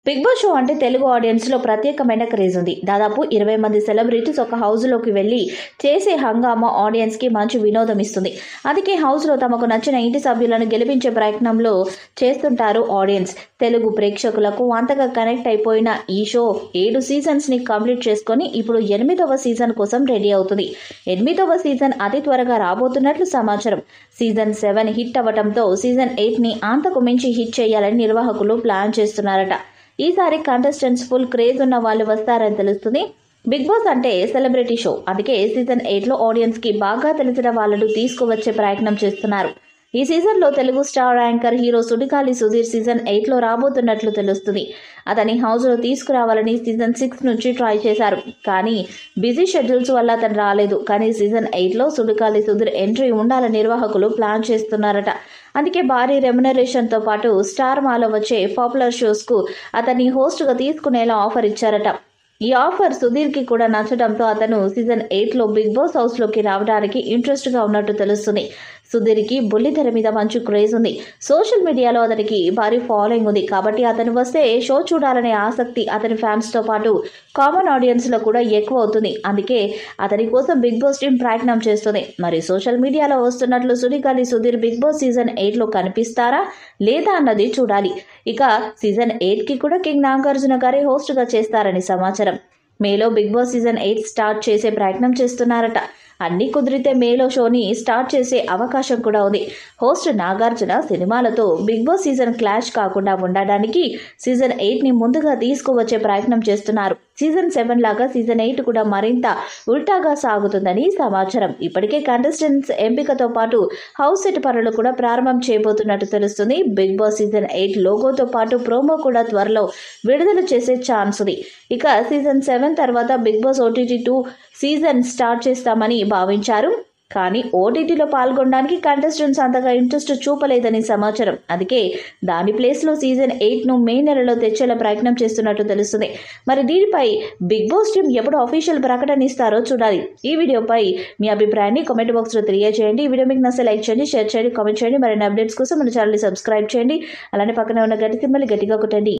Big boss show అంటే Telugu audience లో ప్రత్యేకమైన క్రేజ్ ఉంది. దాదాపు 20 మంది సెలబ్రిటీస్ ఒక హౌస్ లోకి వెళ్లి చేసే హంగామా ఆడియన్స్ కి మంచి వినోదం ఇస్తుంది. అందుకే హౌస్ లో తమకు నచ్చిన ఇంటి సభ్యులను గెలిపించే ప్రయత్నంలో చేస్తుంటారు ఆడియన్స్. తెలుగు ప్రేక్షకులకు అంతగా కనెక్ట్ అయిపోయిన ఈ షో 7 సీజన్స్ ని కంప్లీట్ చేసుకొని ఇప్పుడు 8వ సీజన్ కోసం రెడీ అవుతుంది. 8వ సీజన్ అతి త్వరగా రాబోతున్నట్లు సమాచారం. సీజన్ 7 హిట్ అవ్వడంతో సీజన్ 8 ని అంతకు మించి హిట్ చేయాలని నిర్వాహకులు ప్లాన్ చేస్తున్నారట. ఈసారి కంటెస్టెంట్స్ ఫుల్ క్రేజ్ ఉన్న వాళ్ళు వస్తారని తెలుస్తుంది. బిగ్ బాస్ అంటే సెలబ్రిటీ షో. అందుకే సీజన్ 8లో ఆడియన్స్ కి బాగా తెలిసిన వాళ్ళను తీసుకువచ్చే ప్రయత్నం చేస్తున్నారు. ఈ సీజన్ లో Telugu star anchor hero Sudigali Sudheer season 8లో రాబోతున్నట్లు తెలుస్తుంది. అతని హౌస్ లో తీసుకురావాలని సీజన్ 6 నుంచి ట్రై చేశారు. కానీ బిజీ షెడ్యూల్స్ వల్ల అతను రాలేదు. కానీ సీజన్ 8లో సుడిగాలి సుధీర్ ఎంట్రీ ఉండాలని నిర్వాహకులు ప్లాన్ చేస్తున్నారట. అందుకే భారీ రెమ్యునరేషన్ తో పాటు స్టార్ మాలో వచ్చే పాపులర్ షోస్ కు అతన్ని హోస్ట్ గా తీసుకునేలా ఆఫర్ ఇచ్చారట. ఈ ఆఫర్ సుధీర్ కి కూడా నచ్చడంతో అతను సీజన్ 8లో బిగ్ బాస్ హౌస్ లోకి రావడానికి ఇంట్రెస్ట్ గా ఉన్నట్టు తెలుస్తుంది. సుధీర్ కి బుల్లితెర మీద మంచి క్రేజ్ ఉంది. సోషల్ మీడియాలో అతనికి భారీ ఫాలోయింగ్ ఉంది. కాబట్టి అతను వస్తే షో చూడాలనే ఆసక్తి అతని ఫ్యాన్స్ తో పాటు కామన్ ఆడియన్స్ లో కూడా ఎక్కువ అవుతుంది. అందుకే అతని కోసం బిగ్ బాస్ టీం ప్రయత్నం చేస్తుంది. మరి సోషల్ మీడియాలో వస్తున్నట్లు Sudigali Sudheer big boss season 8లో కనిపిస్తారా లేదా అన్నది చూడాలి. ఇక సీజన్ 8కి కూడా కింగ్ నాగార్జున గారే హోస్ట్ గా చేస్తారని సమాచారం. మేలో బిగ్ బాస్ సీజన్ 8 స్టార్ట్ చేసే ప్రయత్నం చేస్తున్నారట. అన్ని కుదిరితే మేలో షోని స్టార్ట్ చేసే అవకాశం కూడా ఉంది. హోస్ట్ నాగార్జున సినిమాలతో బిగ్ బాస్ సీజన్ క్లాష్ కాకుండా ఉండడానికి సీజన్ 8ని ముందుగా తీసుకువచ్చే ప్రయత్నం చేస్తున్నారు. సీజన్ 7 లాగా సీజన్ 8 కూడా మరింత ఉల్టాగా సాగుతుందని సమాచారం. ఇప్పటికే కంటెస్టెంట్స్ ఎంపికతో పాటు హౌస్ సెట్ పనులు కూడా ప్రారంభం చేయబోతున్నట్టు తెలుస్తుంది. బిగ్ బాస్ సీజన్ 8 లోగోతో పాటు ప్రోమో కూడా త్వరలో విడుదల చేసే ఛాన్స్ ఉంది. ఇక సీజన్ 7 తర్వాత big boss OTT 2 season start చేస్తామని భావించారు. కానీ ఓటీటీలో పాల్గొనడానికి కంటెస్టెంట్స్ అంతగా ఇంట్రెస్ట్ చూపలేదని సమాచారం. అందుకే దాని ప్లేస్లో సీజన్ 8ను మే నెలలో తెచ్చేలా ప్రయత్నం చేస్తున్నట్టు తెలుస్తుంది. మరి దీనిపై బిగ్ బాస్ టీం ఎప్పుడు అఫీషియల్ ప్రకటన ఇస్తారో చూడాలి. ఈ వీడియోపై మీ అభిప్రాయాన్ని కామెంట్ బాక్స్లో తెలియజేయండి. ఈ వీడియో మీకు నచ్చితే లైక్ చేయండి, షేర్ చేయండి, కామెంట్ చేయండి. మరిన్ని అప్డేట్స్ కోసం మన ఛానల్ని సబ్స్క్రైబ్ చేయండి. అలానే పక్కన ఉన్న గట్టి సింబల్ని గట్టిగా కొట్టండి.